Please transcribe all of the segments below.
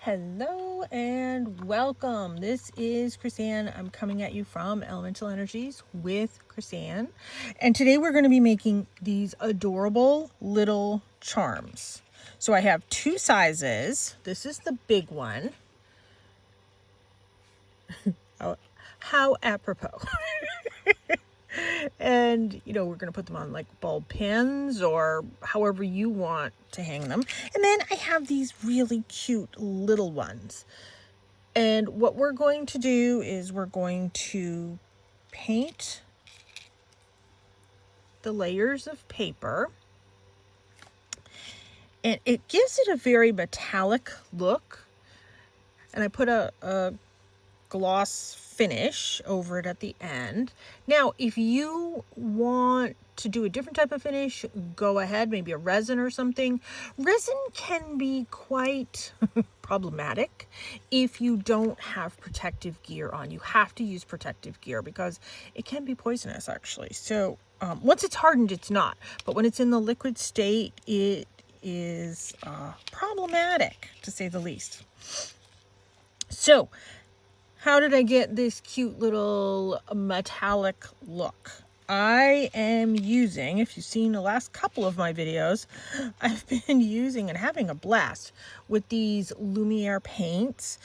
Hello and welcome. This is ChrisAnn. I'm coming at you from Elemental Energies with ChrisAnn. And today we're going to be making these adorable little charms. So I have two sizes. This is the big one. How apropos. And we're going to put them on like bulb pins or however you want to hang them. And then I have these really cute little ones. And what we're going to do is we're going to paint the layers of paper. And it gives it a very metallic look. And I put a gloss finish over it at the end. Now, if you want to do a different type of finish, go ahead, maybe a resin or something. Resin can be quite problematic if you don't have protective gear on. You have to use protective gear because it can be poisonous actually. So once it's hardened, it's not. But when it's in the liquid state, it is problematic to say the least. So how did I get this cute little metallic look? I am using, if you've seen the last couple of my videos, I've been using and having a blast with these Lumiere paints.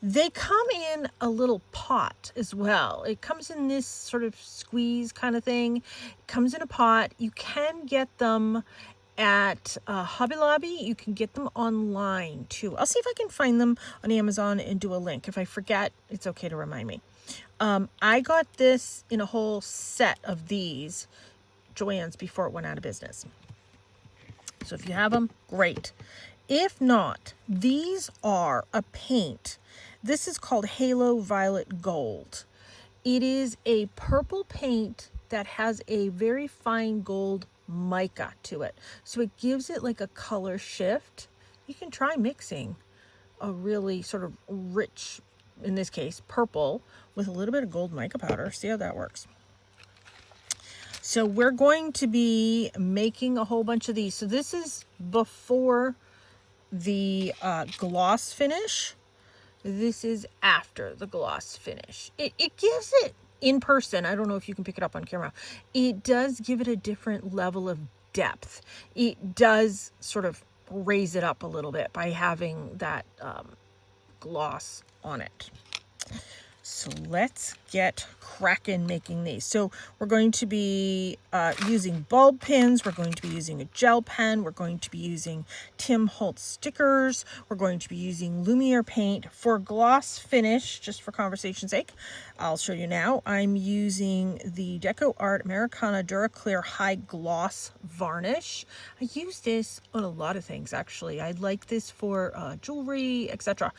They come in a little pot as well. It comes in this sort of squeeze kind of thing. It comes in a pot. You can get them at Hobby Lobby. You can get them online too. I'll see if I can find them on Amazon and do a link. If I forget, it's okay to remind me. I got this in a whole set of these Joann's before it went out of business. So if you have them, great. If not, these are a paint. This is called Halo Violet Gold. It is a purple paint that has a very fine gold mica to it, so it gives it like a color shift. You can try mixing a really sort of rich, in this case purple, with a little bit of gold mica powder. See how that works. So we're going to be making a whole bunch of these. So this is before the gloss finish. This is after the gloss finish. It gives it, in person, I don't know if you can pick it up on camera, it does give it a different level of depth. It does sort of raise it up a little bit by having that gloss on it. So let's get cracking making these. So we're going to be using bulb pins. We're going to be using a gel pen. We're going to be using Tim Holtz stickers. We're going to be using Lumiere paint. For gloss finish, just for conversation's sake, I'll show you now. I'm using the Deco Art Americana Duraclear High Gloss Varnish. I use this on a lot of things actually. I like this for jewelry, etc.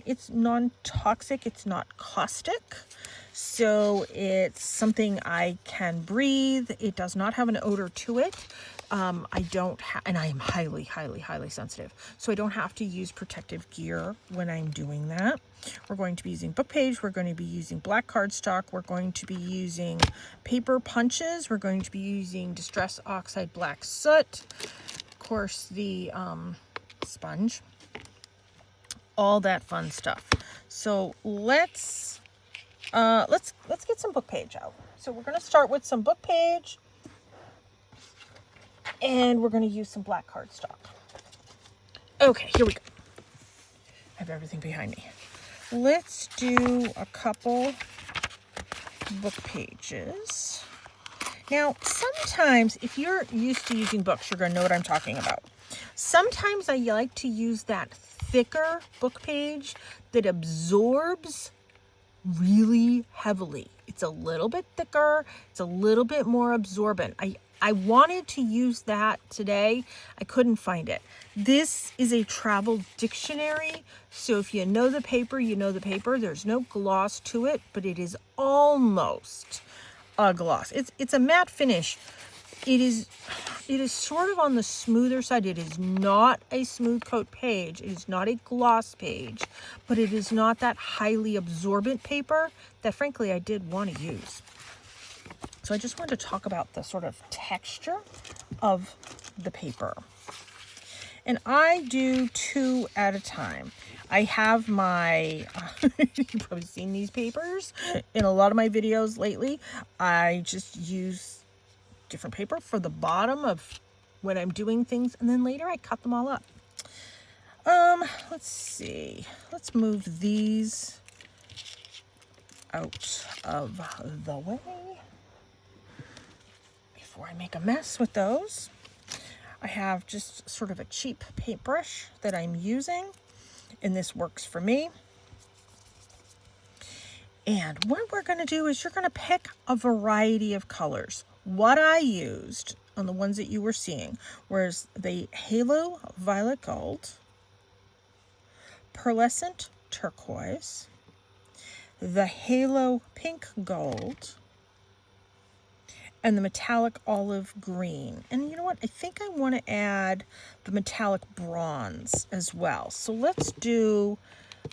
It's non-toxic. It's not caustic. So it's something I can breathe. It does not have an odor to it. I don't have, and I am highly, highly, highly sensitive. So I don't have to use protective gear when I'm doing that. We're going to be using bookpage. We're going to be using black cardstock. We're going to be using paper punches. We're going to be using Distress Oxide Black Soot. Of course, the sponge. All that fun stuff. So let's get some bookpage out. So we're going to start with some bookpage, and we're going to use some black cardstock. Okay, here we go. I have everything behind me. Let's do a couple book pages. Now, sometimes if you're used to using books, you're going to know what I'm talking about. Sometimes I like to use that thicker book page that absorbs really heavily. It's a little bit thicker. It's a little bit more absorbent. I wanted to use that today. I couldn't find it. This is a travel dictionary. So if you know the paper, you know the paper. There's no gloss to it, but it is almost a gloss. It's a matte finish. It is sort of on the smoother side. It is not a smooth coat page. It is not a gloss page, but it is not that highly absorbent paper that frankly I did want to use. So I just wanted to talk about the sort of texture of the paper. And I do 2 at a time. I have my, you've probably seen these papers in a lot of my videos lately. I just use different paper for the bottom of when I'm doing things, and then later I cut them all up. Let's see. Let's move these out of the way before I make a mess with those. I have just sort of a cheap paintbrush that I'm using, and this works for me. And what we're going to do is you're going to pick a variety of colors. What I used on the ones that you were seeing was the Halo Violet Gold, Pearlescent Turquoise, the Halo Pink Gold, and the Metallic Olive Green. And you know what? I think I want to add the Metallic Bronze as well. So let's do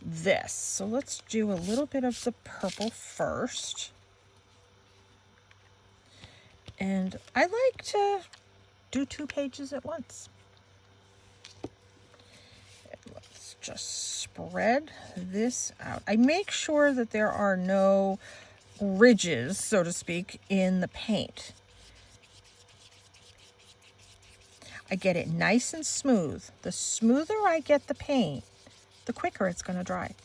this. So let's do a little bit of the purple first. And I like to do 2 pages at once. Let's just spread this out. I make sure that there are no ridges, so to speak, in the paint. I get it nice and smooth. The smoother I get the paint, the quicker it's going to dry.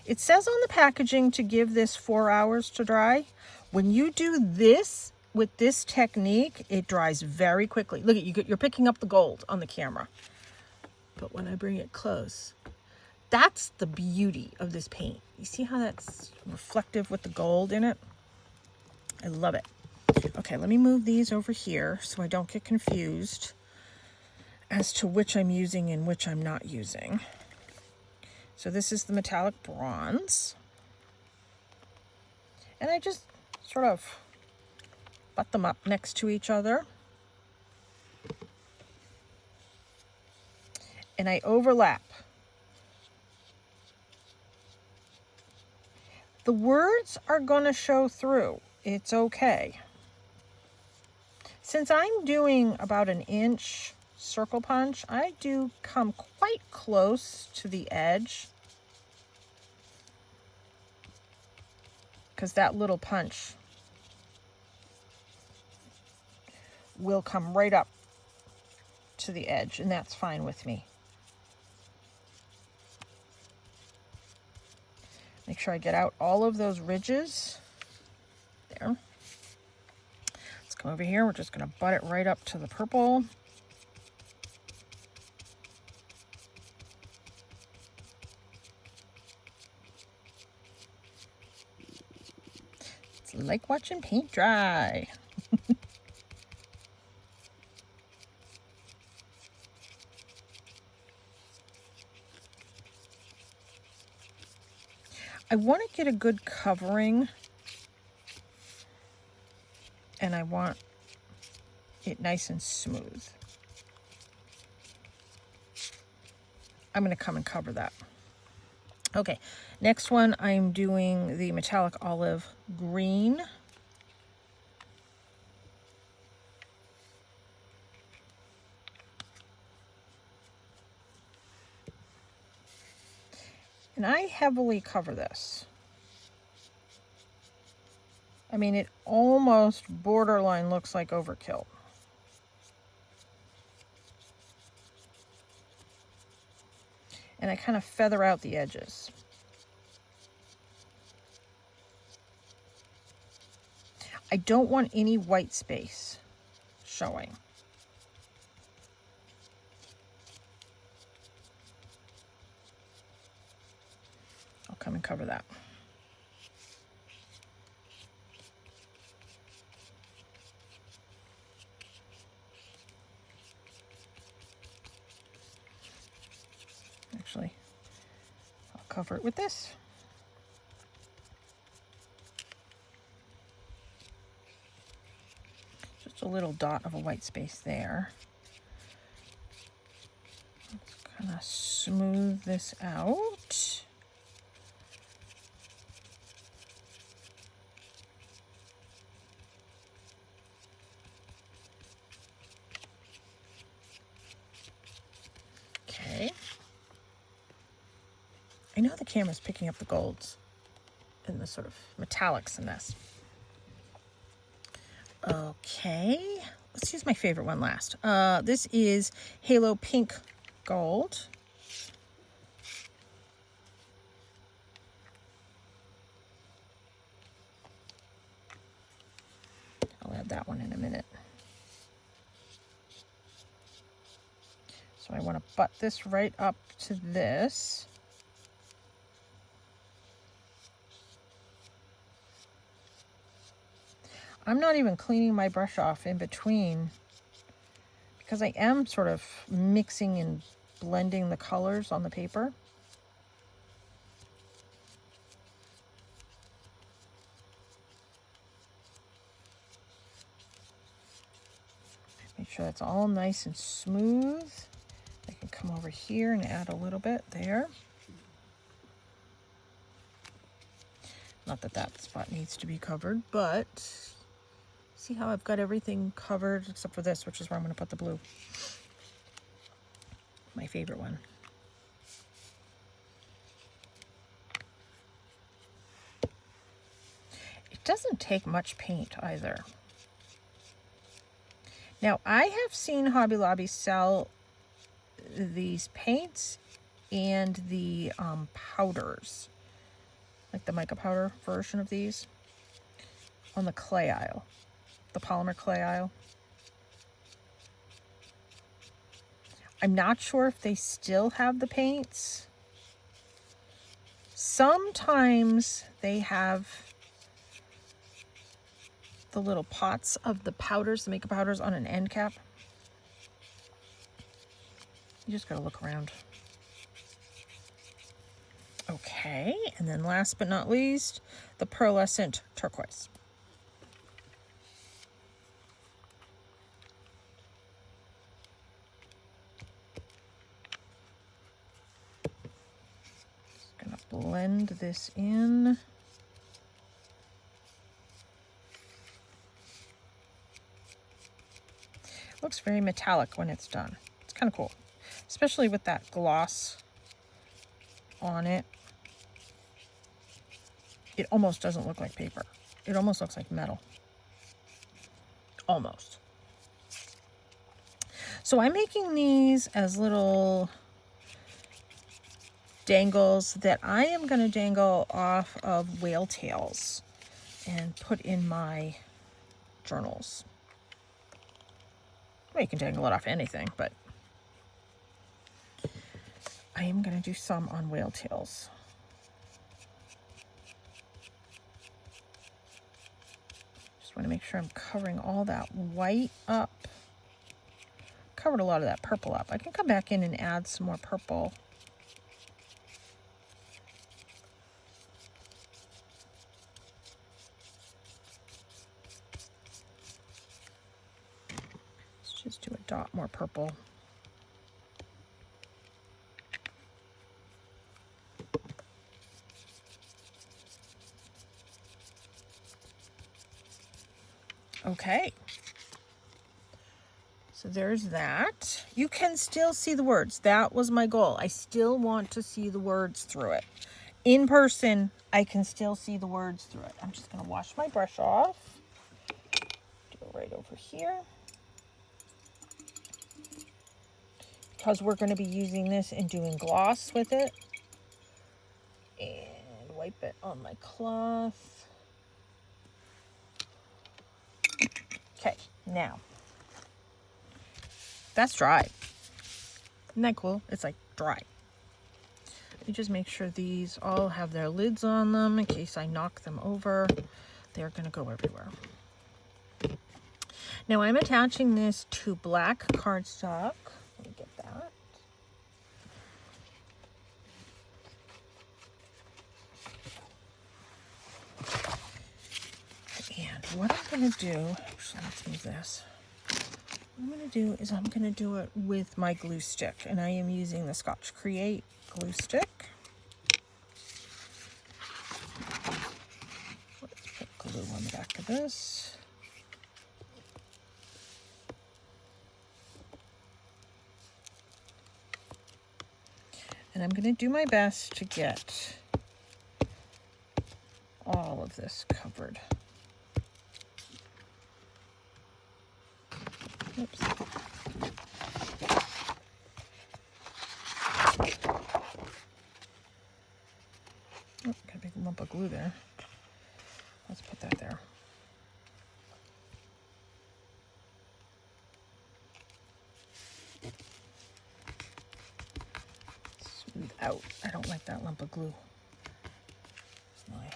It says on the packaging to give this 4 hours to dry. When you do this with this technique, it dries very quickly. Look at you're picking up the gold on the camera. But when I bring it close, that's the beauty of this paint. You see how that's reflective with the gold in it? I love it. Okay, let me move these over here so I don't get confused as to which I'm using and which I'm not using. So this is the Metallic Bronze. And I just sort of butt them up next to each other. And I overlap. The words are going to show through. It's okay. Since I'm doing about an inch circle punch, I do come quite close to the edge, because that little punch will come right up to the edge, and that's fine with me. Make sure I get out all of those ridges. There. Let's come over here. We're just going to butt it right up to the purple. It's like watching paint dry. I want to get a good covering, and I want it nice and smooth. I'm going to come and cover that. Okay, next one I'm doing the Metallic Olive Green. And I heavily cover this. I mean, it almost borderline looks like overkill. And I kind of feather out the edges. I don't want any white space showing. I'll come and cover that. Actually, I'll cover it with this. Just a little dot of a white space there. Let's kind of smooth this out. I know the camera's picking up the golds and the sort of metallics in this. Okay, let's use my favorite one last. This is Halo Pink Gold. I'll add that one in a minute. So I want to butt this right up to this. I'm not even cleaning my brush off in between because I am sort of mixing and blending the colors on the paper. Make sure that's all nice and smooth. I can come over here and add a little bit there. Not that that spot needs to be covered, but see how I've got everything covered except for this, which is where I'm going to put the blue. My favorite one. It doesn't take much paint either. Now, I have seen Hobby Lobby sell these paints and the powders, like the mica powder version of these, on the clay aisle, the polymer clay aisle. I'm not sure if they still have the paints. Sometimes they have the little pots of the powders, the makeup powders, on an end cap. You just gotta look around. Okay, and then last but not least, the pearlescent turquoise. Just gonna blend this in. Looks very metallic when it's done. It's kind of cool, especially with that gloss on it. It almost doesn't look like paper. It almost looks like metal. Almost. So I'm making these as little dangles that I am going to dangle off of whale tails and put in my journals. Well, you can dangle it off anything, but I am going to do some on whale tails. Just want to make sure I'm covering all that white up. Covered a lot of that purple up. I can come back in and add some more purple. Let's just do a dot more purple. Okay, so there's that. You can still see the words. That was my goal. I still want to see the words through it. In person, I can still see the words through it. I'm just going to wash my brush off. Do it right over here. Because we're going to be using this and doing gloss with it. And wipe it on my cloth. Okay, now, that's dry. Isn't that cool? It's like dry. Let me just make sure these all have their lids on them in case I knock them over. They're going to go everywhere. Now I'm attaching this to black cardstock. Let me get that. And what I'm going to do, actually let's move this. What I'm going to do is I'm going to do it with my glue stick, and I am using the Scotch Create glue stick. Let's put glue on the back of this. And I'm going to do my best to get all of this covered. Oops. Oh, got a big lump of glue there. Let's put that there. Smooth out. I don't like that lump of glue. Smelly.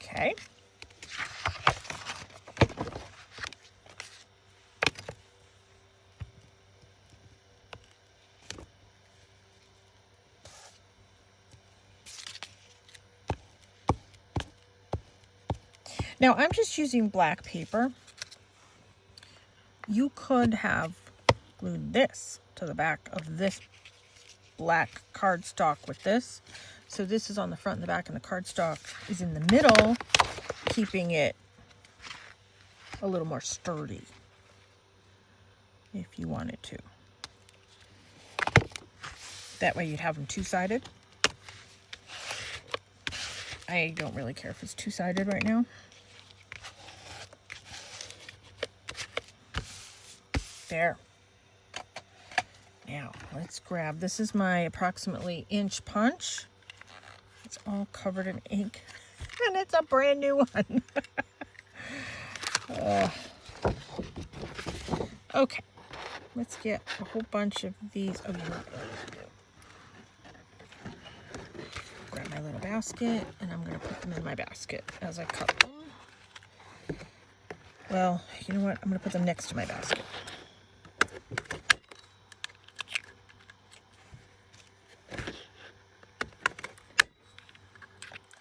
Okay. Now I'm just using black paper. You could have glued this to the back of this black cardstock with this. So this is on the front and the back, and the cardstock is in the middle, keeping it a little more sturdy if you wanted to. That way you'd have them two-sided. I don't really care if it's two-sided right now. There. Now let's grab, this is my approximately inch punch. It's all covered in ink and it's a brand new one. Okay, let's get a whole bunch of these. Oh, you know what I need to do? Grab my little basket and I'm going to put them in my basket as I cut them. Well, you know what? I'm going to put them next to my basket.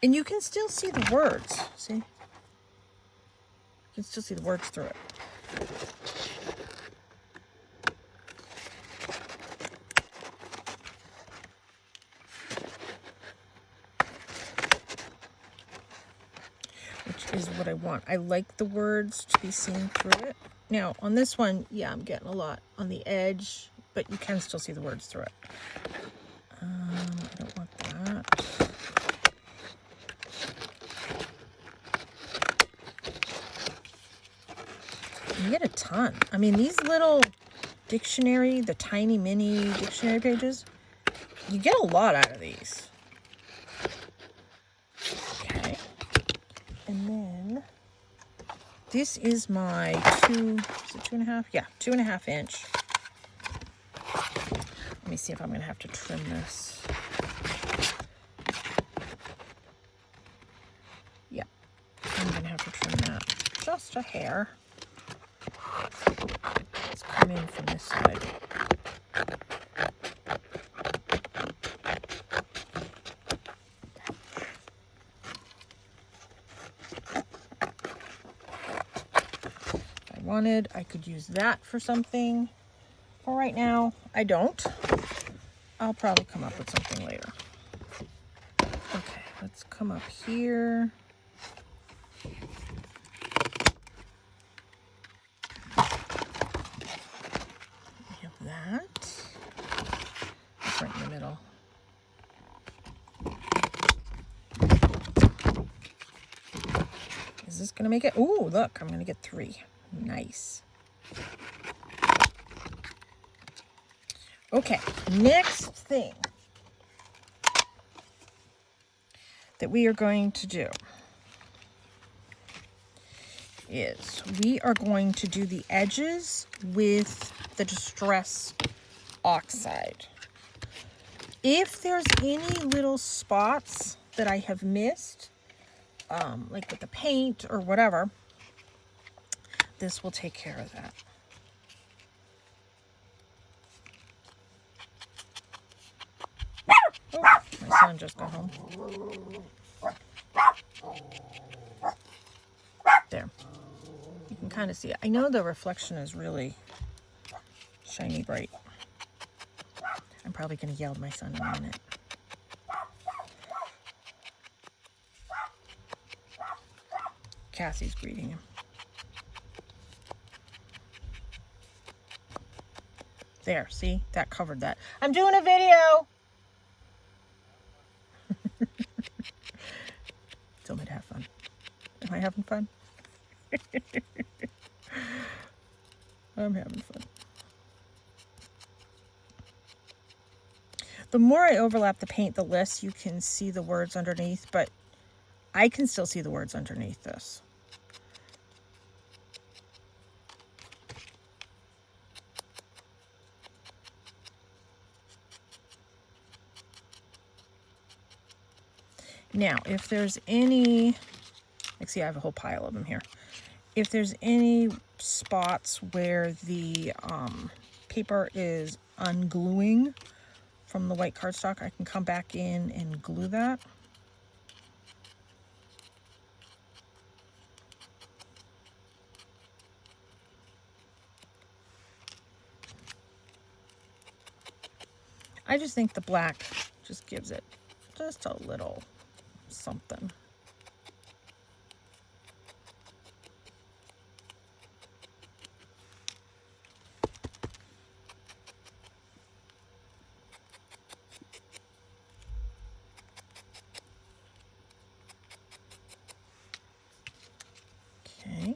And you can still see the words, see? You can still see the words through it. Which is what I want. I like the words to be seen through it. Now, on this one, yeah, I'm getting a lot on the edge, but you can still see the words through it. I don't want that. You get a ton. I mean, these little dictionary, the tiny mini dictionary pages, you get a lot out of these. Okay. And then this is my is it 2.5? Yeah, 2.5 inch. Let me see if I'm going to have to trim this. Yeah, I'm going to have to trim that just a hair. Let's come in from this side. If I wanted, I could use that for something. For right now, I don't. I'll probably come up with something later. Okay, let's come up here. That right in the middle. Is this gonna make it? Ooh, look, I'm gonna get 3. Nice. Okay, next thing that we are going to do is we are going to do the edges with the Distress Oxide. If there's any little spots that I have missed, like with the paint or whatever, this will take care of that. Oh, my son just got home. There. You can kind of see it. I know the reflection is really shiny bright. probably going to yell at my son in a minute. Cassie's greeting him. There, see? That covered that. I'm doing a video! Tell me to have fun. Am I having fun? I'm having fun. The more I overlap the paint, the less you can see the words underneath, but I can still see the words underneath this. Now, if there's any, like, see, I have a whole pile of them here. If there's any spots where the paper is ungluing from the white cardstock, I can come back in and glue that. I just think the black just gives it just a little something. Okay. And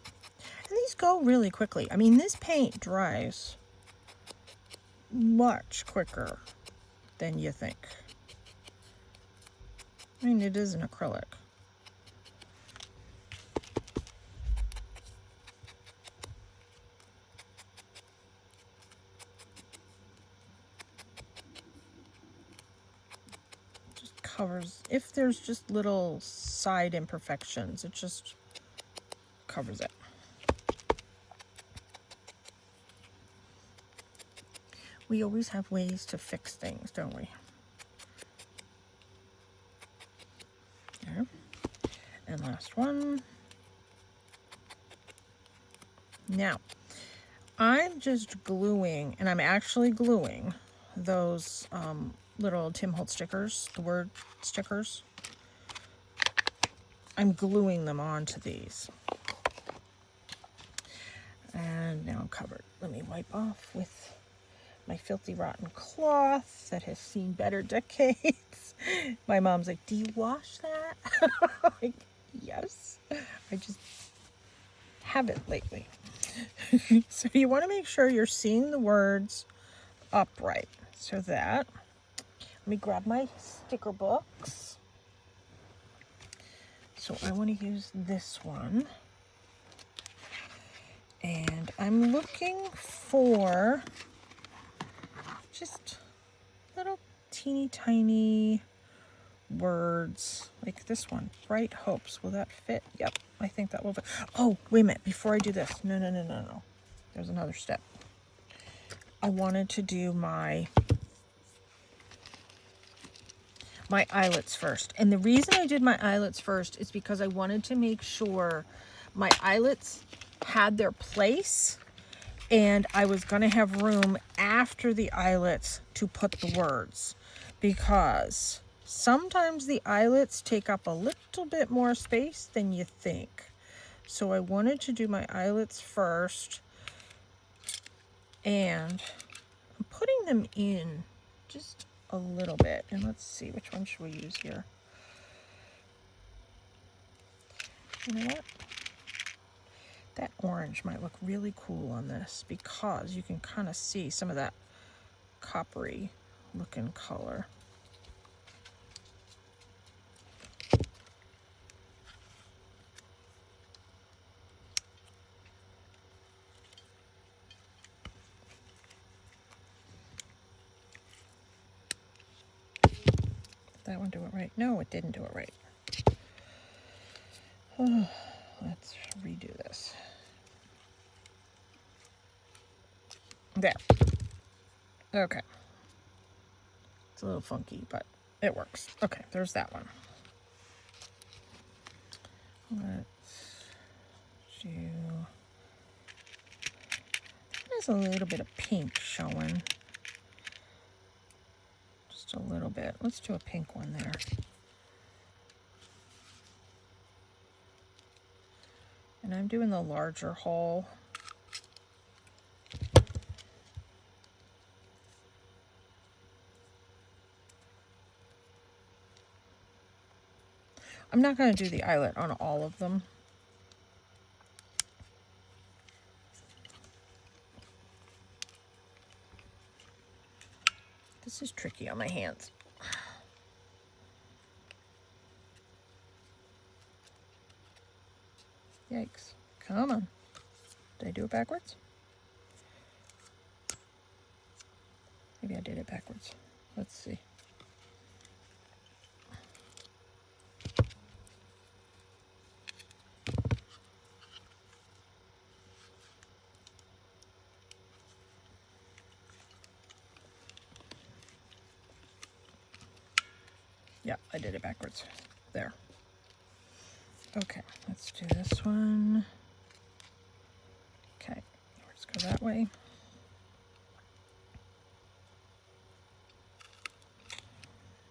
these go really quickly. I mean, this paint dries much quicker than you think. I mean, it is an acrylic. Just covers, if there's just little side imperfections, it just covers it. We always have ways to fix things, don't we? There. And last one. Now, I'm just gluing, and I'm actually gluing those little Tim Holtz stickers, the word stickers. I'm gluing them onto these. And now I'm covered. Let me wipe off with my filthy rotten cloth that has seen better decades. My mom's like, do you wash that? I'm like, yes. I just haven't lately. So you want to make sure you're seeing the words upright. So that, let me grab my sticker books. So I want to use this one. And I'm looking for just little teeny tiny words like this one, Bright Hopes. Will that fit? Yep, I think that will fit. Oh, wait a minute, before I do this, no. There's another step. I wanted to do my eyelets first. And the reason I did my eyelets first is because I wanted to make sure my eyelets had their place, and I was going to have room after the eyelets to put the words, because sometimes the eyelets take up a little bit more space than you think. So I wanted to do my eyelets first, and I'm putting them in just a little bit. And let's see, which one should we use here? You know what? That orange might look really cool on this, because you can kind of see some of that coppery looking color. Did that one do it right? No, it didn't do it right. Oh, let's redo this. There. Okay. It's a little funky, but it works. Okay, there's that one. Let's do... There's a little bit of pink showing. Just a little bit. Let's do a pink one there. And I'm doing the larger hole. I'm not going to do the eyelet on all of them. This is tricky on my hands. Yikes. Come on. Did I do it backwards? Maybe I did it backwards. Let's see. Yeah, I did it backwards. There. Okay, let's do this one. Okay, let's go that way.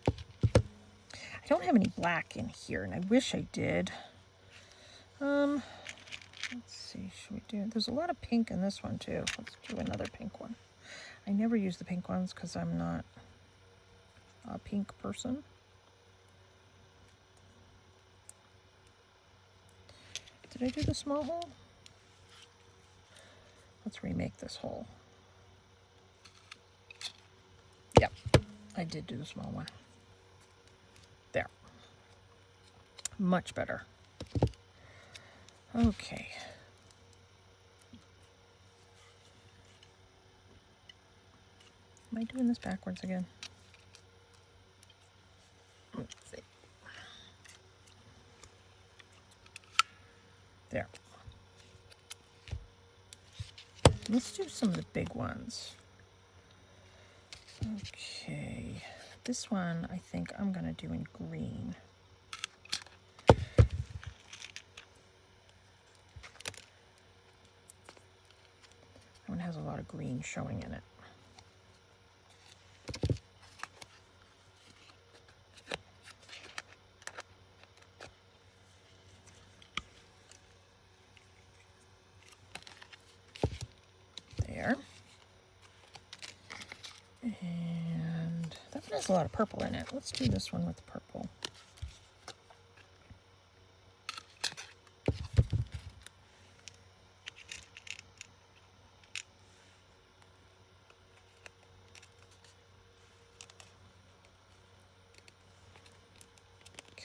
I don't have any black in here, and I wish I did. Let's see, should we do, there's a lot of pink in this one too. Let's do another pink one. I never use the pink ones because I'm not a pink person. Did I do the small hole? Let's remake this hole. Yep, I did do the small one. There. Much better. Okay. Am I doing this backwards again? Let's see. There. Let's do some of the big ones. Okay. This one I think I'm going to do in green. That one has a lot of green showing in it. There. And that one has a lot of purple in it. Let's do this one with the purple.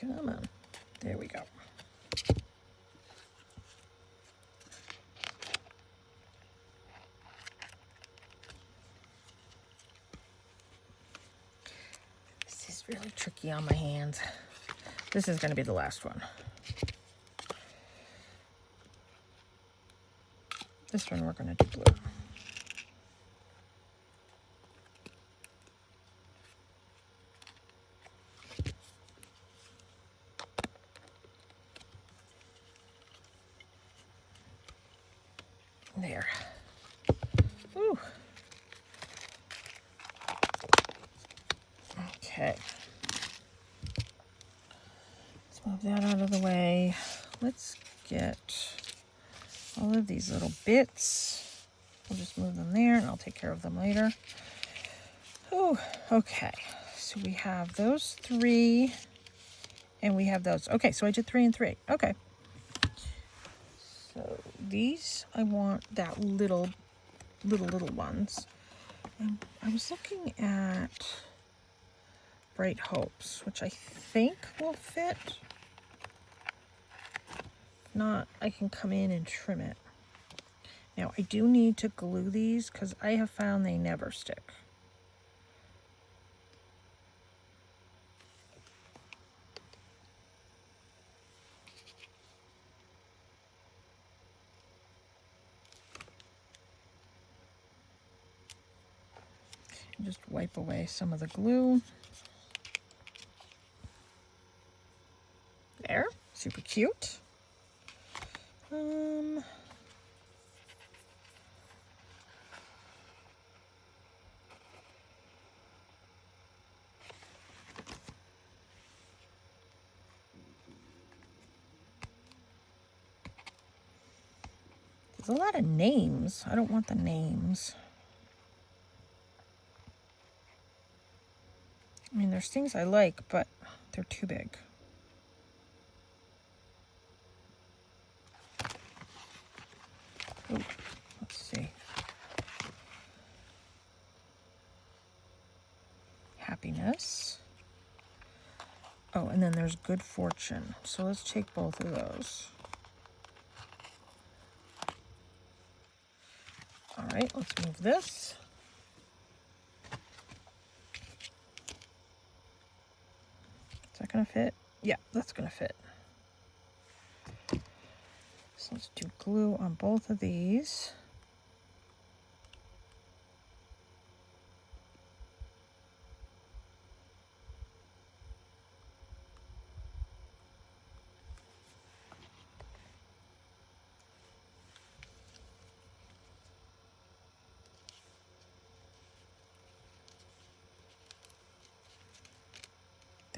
Come on. There we go. This is really tricky on my hands. This is going to be the last one. This one we're going to do blue. There. Ooh. Okay. Let's move that out of the way. Let's get all of these little bits. We'll just move them there and I'll take care of them later. Oh, okay. So we have those three and we have those. Okay, so I did 3 and 3. Okay. So these, I want that little ones. And I was looking at Bright Hopes, which I think will fit. If not, I can come in and trim it. Now, I do need to glue these because I have found they never stick. Just wipe away some of the glue. There, super cute. There's a lot of names. I don't want the names. I mean, there's things I like, but they're too big. Ooh, let's see. Happiness. Oh, and then there's good fortune. So let's take both of those. All right, let's move this. Is that gonna fit? Yeah, that's gonna fit. So let's do glue on both of these.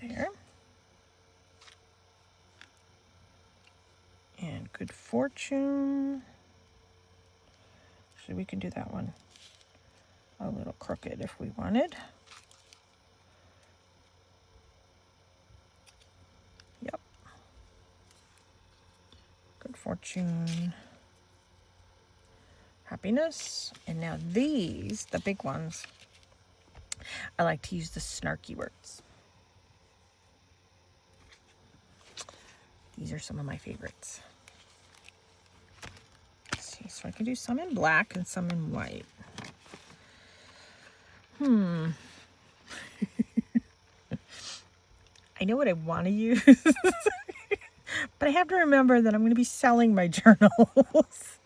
There. And good fortune. Actually, we can do that one a little crooked if we wanted. Yep. Good fortune. Happiness. And now these, the big ones, I like to use the snarky words. These are some of my favorites. Let's see, so I can do some in black and some in white. I know what I want to use, but I have to remember that I'm going to be selling my journals.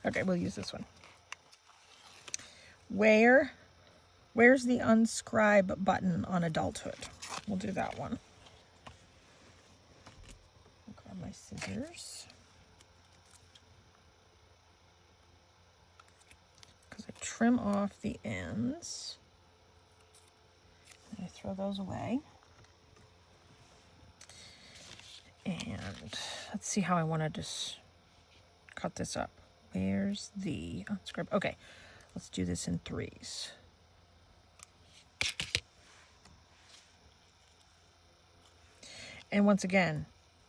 Okay, we'll use this one. Where's the unscribe button on adulthood? We'll do that one. I'll grab my scissors. Because I trim off the ends. And I throw those away. And let's see how I want to just cut this up. Where's the unscribe? Okay, let's do this in 3s. And once again,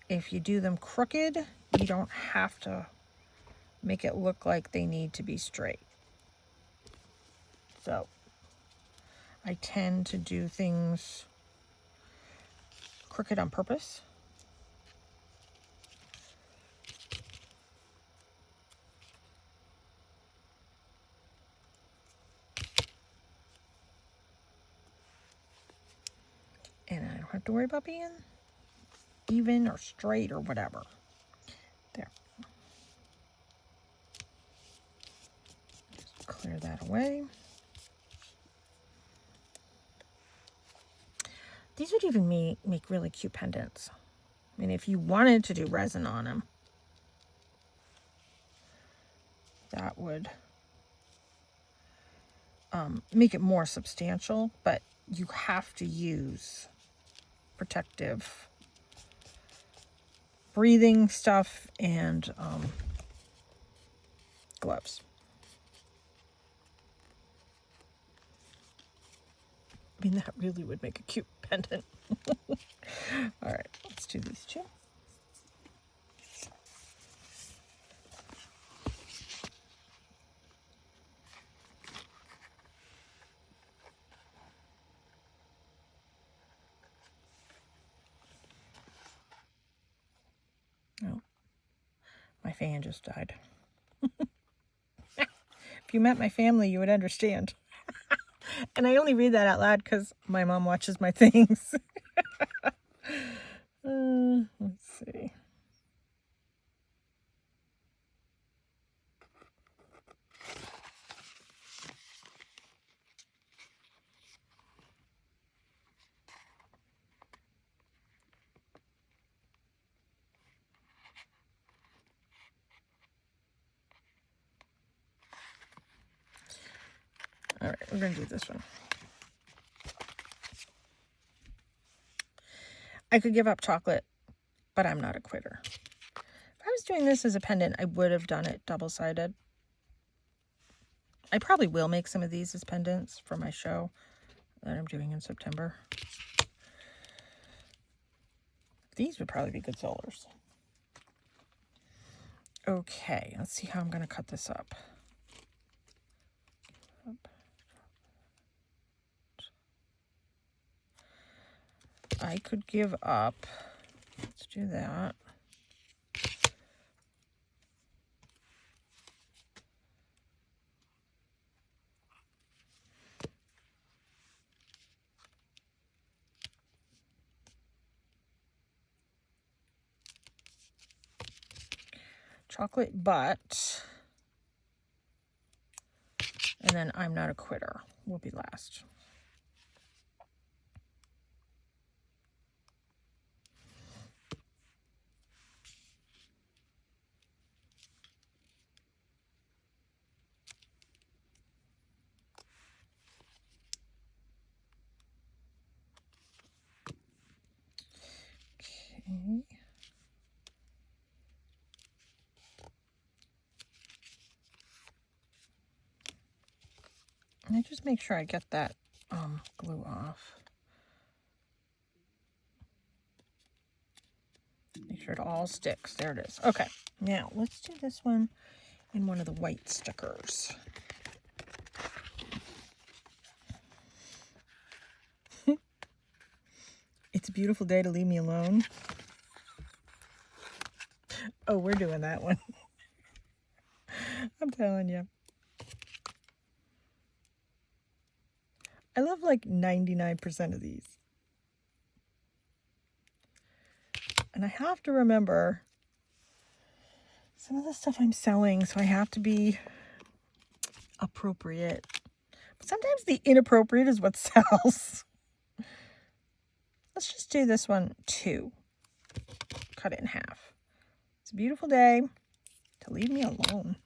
if you do them crooked, you don't have to make it look like they need to be straight. So I tend to do things crooked on purpose. And I don't have to worry about being even or straight or whatever. There. Just clear that away. These would even make really cute pendants. I mean, if you wanted to do resin on them, that would make it more substantial, but you have to use protective breathing stuff and gloves. I mean, that really would make a cute pendant. All right, let's do these two. Oh, my fan just died. If you met my family, you would understand. And I only read that out loud because my mom watches my things. Let's see. All right, we're going to do this one. I could give up chocolate, but I'm not a quitter. If I was doing this as a pendant, I would have done it double-sided. I probably will make some of these as pendants for my show that I'm doing in September. These would probably be good sellers. Okay, let's see how I'm going to cut this up. I could give up. Let's do that. Chocolate butt. And then I'm not a quitter will be last. Okay. And I just make sure I get that glue off. Make sure it all sticks. There it is. Okay, now let's do this one in one of the white stickers. It's a beautiful day to leave me alone. Oh, we're doing that one. I'm telling you. I love like 99% of these. And I have to remember some of the stuff I'm selling, so I have to be appropriate. But sometimes the inappropriate is what sells. Let's just do this one too. Cut it in half. It's a beautiful day to leave me alone.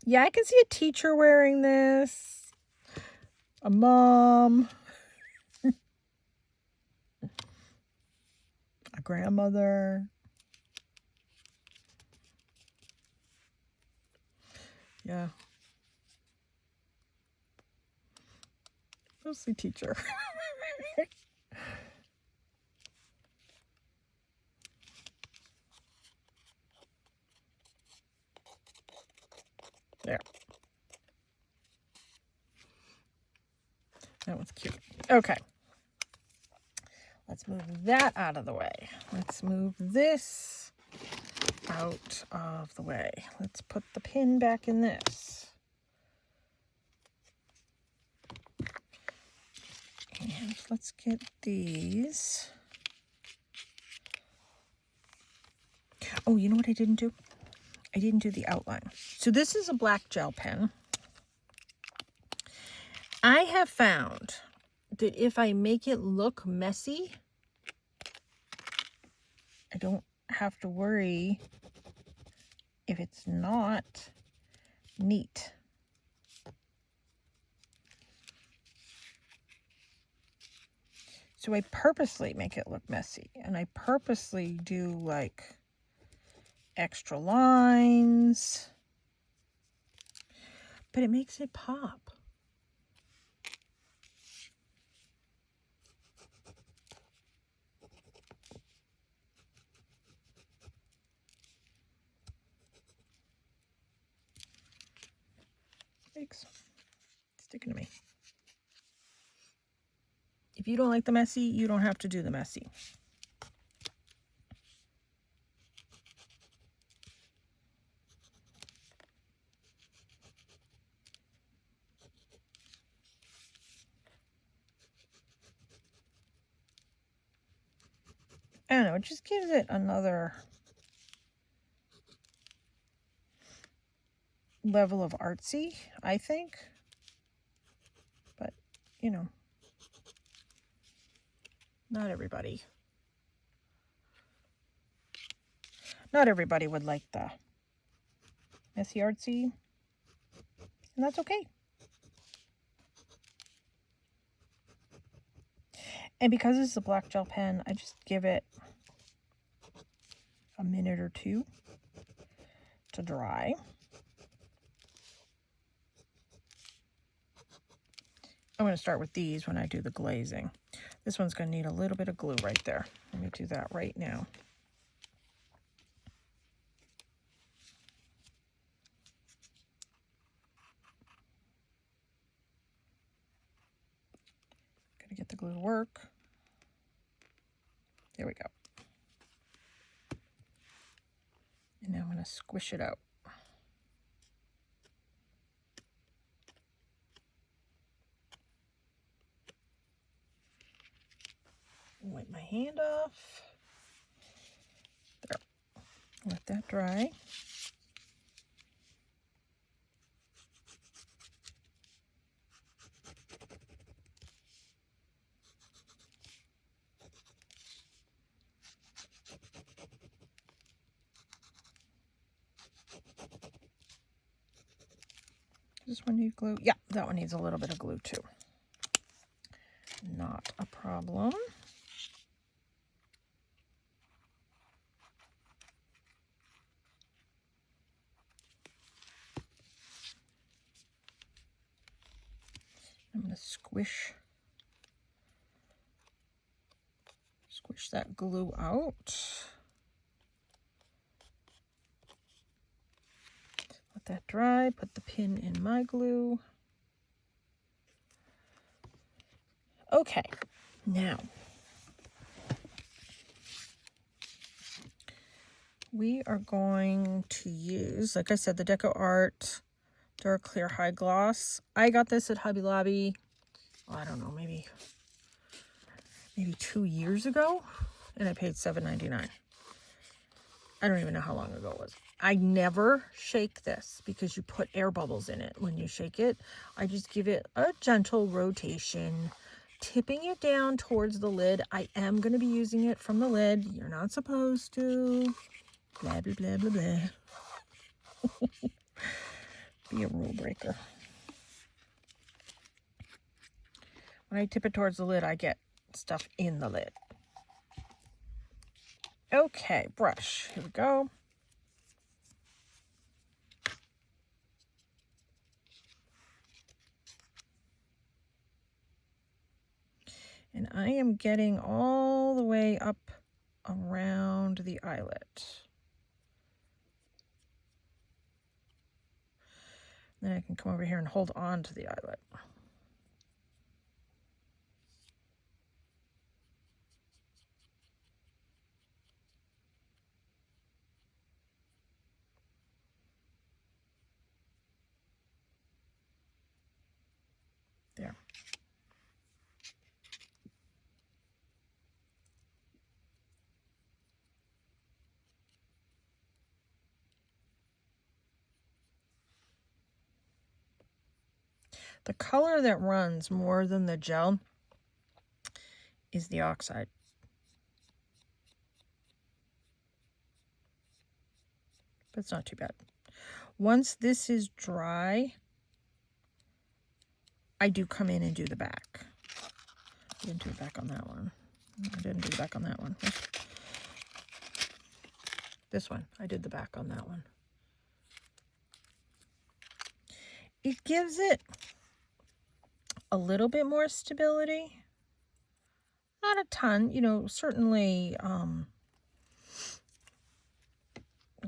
Yeah, I can see a teacher wearing this. A mom. A grandmother. Yeah. Mostly teacher. There. That one's cute. Okay. Let's move that out of the way. Let's move this out of the way. Let's put the pin back in this. And let's get these. Oh, you know what I didn't do? I didn't do the outline. So this is a black gel pen. I have found that if I make it look messy, I don't have to worry if it's not neat. So I purposely make it look messy, and I purposely do like extra lines, but it makes it pop. Thanks. Sticking to me. If you don't like the messy, you don't have to do the messy. I don't know, it just gives it another level of artsy, I think. But, you know, not everybody would like the messy artsy. And that's okay. And because this is a black gel pen, I just give it a minute or two to dry. I'm going to start with these when I do the glazing. This one's going to need a little bit of glue right there. Let me do that right now. Got to get the glue to work. There we go. And now I'm going to squish it out. Wipe my hand off. There. Let that dry. Does this one need glue? Yeah, that one needs a little bit of glue too. Not a problem. I'm going to squish that glue out. Let that dry. Put the pin in my glue. Okay, now we are going to use, like I said, the Deco Art Dark Clear High Gloss. I got this at Hobby Lobby, I don't know, maybe 2 years ago, and I paid $7.99. I don't even know how long ago it was. I never shake this because you put air bubbles in it when you shake it. I just give it a gentle rotation, tipping it down towards the lid. I am going to be using it from the lid. You're not supposed to. Blah, blah, blah, blah, blah. Be a rule breaker. When I tip it towards the lid, I get stuff in the lid. Okay, brush. Here we go. And I am getting all the way up around the eyelet. Then I can come over here and hold on to the eyelet. There. The color that runs more than the gel is the oxide. But it's not too bad. Once this is dry, I do come in and do the back. I didn't do the back on that one. I didn't do the back on that one. This one, I did the back on that one. It gives it a little bit more stability. Not a ton, you know, certainly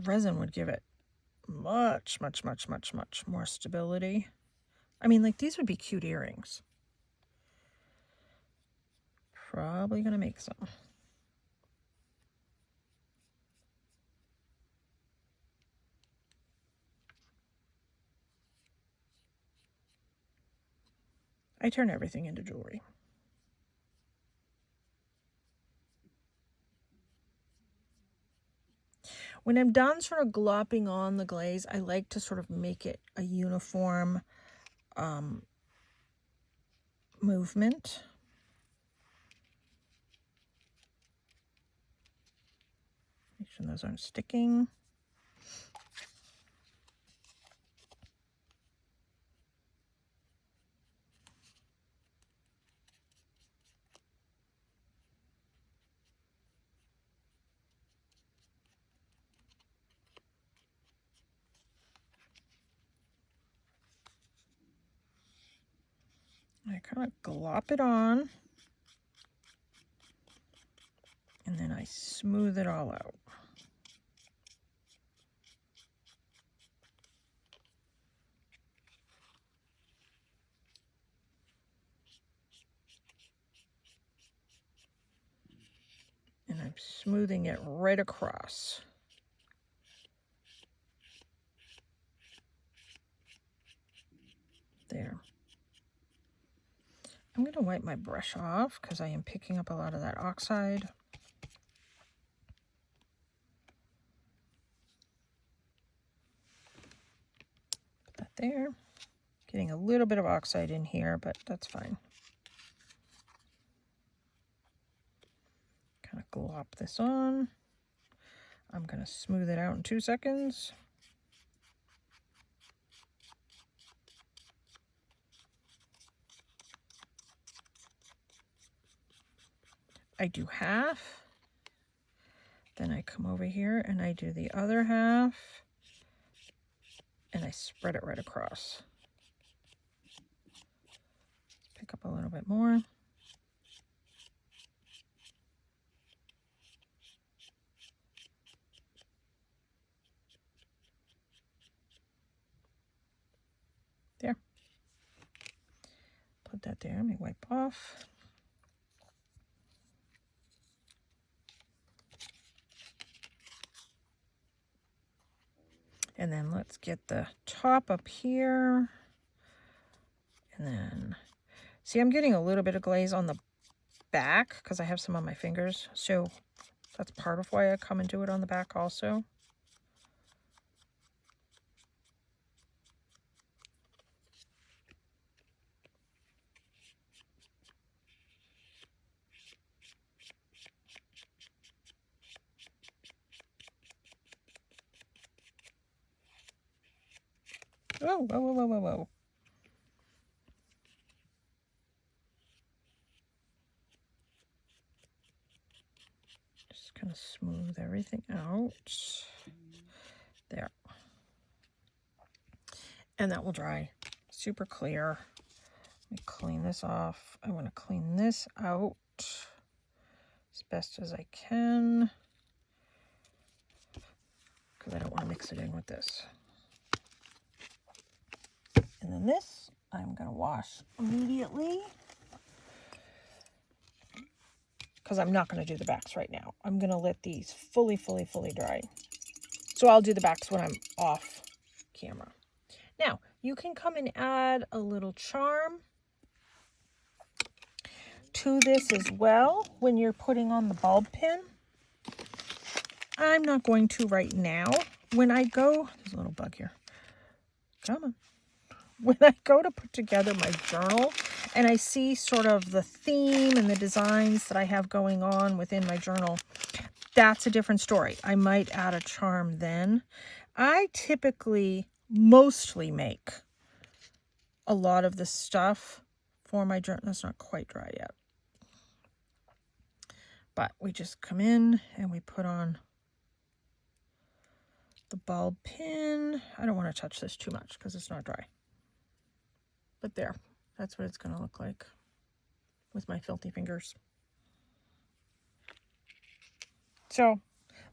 resin would give it much more stability. I mean, like, these would be cute earrings. Probably gonna make some. I turn everything into jewelry. When I'm done sort of glopping on the glaze, I like to sort of make it a uniform movement. Make sure those aren't sticking. I kind of glop it on. And then I smooth it all out. And I'm smoothing it right across. There. I'm going to wipe my brush off because I am picking up a lot of that oxide. Put that there. Getting a little bit of oxide in here, but that's fine. Kind of glop this on. I'm going to smooth it out in 2 seconds. I do half. Then I come over here and I do the other half. And I spread it right across. Pick up a little bit more. There. Put that there. Let me wipe off. And then let's get the top up here. And then, see, I'm getting a little bit of glaze on the back because I have some on my fingers. So that's part of why I come and do it on the back also. Whoa, whoa, whoa, whoa, whoa, whoa. Just kind of smooth everything out. There. And that will dry super clear. Let me clean this off. I want to clean this out as best as I can because I don't want to mix it in with this. And then this, I'm going to wash immediately because I'm not going to do the backs right now. I'm going to let these fully dry. So I'll do the backs when I'm off camera. Now, you can come and add a little charm to this as well when you're putting on the bulb pin. I'm not going to right now. When I go, there's a little bug here. Come on. When I go to put together my journal and I see sort of the theme and the designs that I have going on within my journal, that's a different story. I might add a charm then. I typically mostly make a lot of the stuff for my journal. That's not quite dry yet. But we just come in and we put on the bulb pin. I don't want to touch this too much because it's not dry. But there, that's what it's going to look like with my filthy fingers. So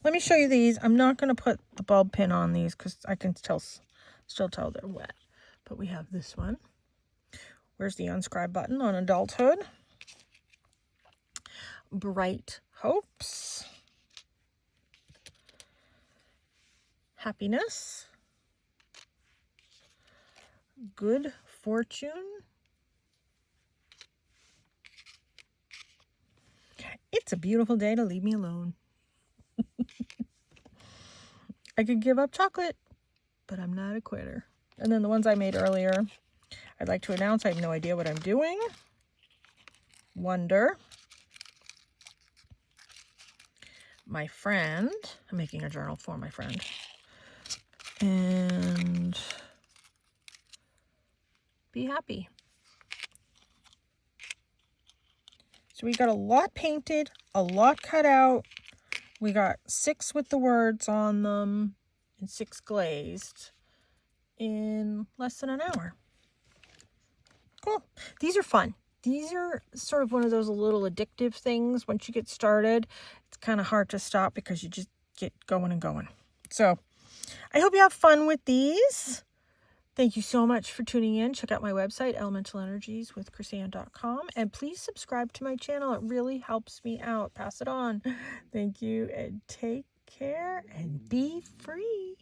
let me show you these. I'm not going to put the bulb pin on these because I can still tell they're wet. But we have this one. Where's the unscribe button on adulthood? Bright hopes. Happiness. Good fortune. It's a beautiful day to leave me alone. I could give up chocolate, but I'm not a quitter. And then the ones I made earlier, I'd like to announce I have no idea what I'm doing. Wonder. My friend. I'm making a journal for my friend. And be happy. So we got a lot painted, a lot cut out. We got 6 with the words on them and 6 glazed in less than an hour. Cool. These are fun. These are sort of one of those little addictive things. Once you get started, it's kind of hard to stop because you just get going and going. So I hope you have fun with these. Thank you so much for tuning in. Check out my website, elementalenерgies.ChrisAnn.com, and please subscribe to my channel. It really helps me out. Pass it on. Thank you, and take care and be free.